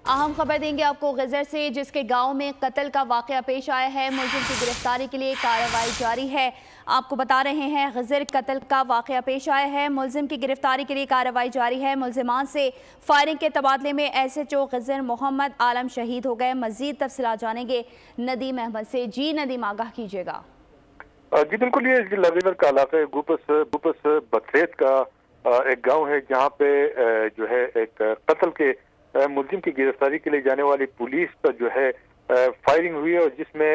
अहम खबर देंगे आपको गजर से, जिसके गांव में कत्ल का वाकया पेश आया है। मुलजिम की गिरफ्तारी के लिए कार्रवाई जारी है। आपको बता रहे हैं गजर कत्ल का वाकया पेश आया है, मुलजिम की गिरफ्तारी के लिए कार्रवाई जारी है। मुलजिमान से फायरिंग के तबादले में SHO गजर मोहम्मद आलम शहीद हो गए। मजीद तफसीलात जानेंगे नदीम अहमद से। जी नदीम, आगाह कीजिएगा। जी बिल्कुल, ये लवीवर का इलाका गुपस बथरेत का एक गांव है, जहां पे जो है एक कत्ल के मुलजिम की गिरफ्तारी के लिए जाने वाली पुलिस पर जो है फायरिंग हुई है, और जिसमें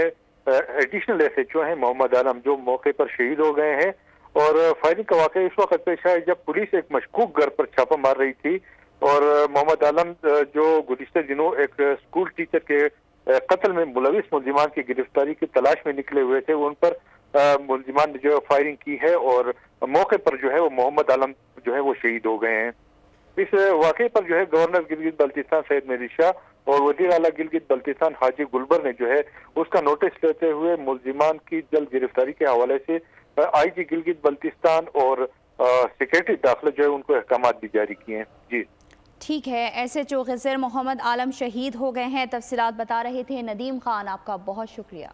एडिशनल SHO हैं मोहम्मद आलम, जो मौके पर शहीद हो गए हैं। और फायरिंग का वाकया इस वक्त पेश आया जब पुलिस एक मशकूक घर पर छापा मार रही थी, और मोहम्मद आलम जो गुज़िश्ते दिनों एक स्कूल टीचर के कत्ल में मुलविस मुलजिमान की गिरफ्तारी की तलाश में निकले हुए थे, उन पर मुलजिमान ने जो फायरिंग की है, और मौके पर जो है वो मोहम्मद आलम जो है वो शहीद हो गए हैं। इस वाकये पर जो है गवर्नर गिलगित बल्तिस्तान सैयद मेहदी शाह और वज़ीर आला गिलगित बल्तिस्तान हाजी गुलबर ने जो है उसका नोटिस लेते हुए मुलजिमान की जल्द गिरफ्तारी के हवाले से IG गिलगित बल्तिस्तान और सेक्रेटरी दाखिला जो है उनको अहकामात भी जारी किए हैं। जी ठीक है, SHO गजर मोहम्मद आलम शहीद हो गए हैं। तफसीलात बता रहे थे नदीम खान, आपका बहुत शुक्रिया।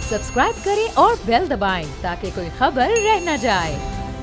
सब्सक्राइब करें और बेल दबाएं ताकि कोई खबर रह न जाए।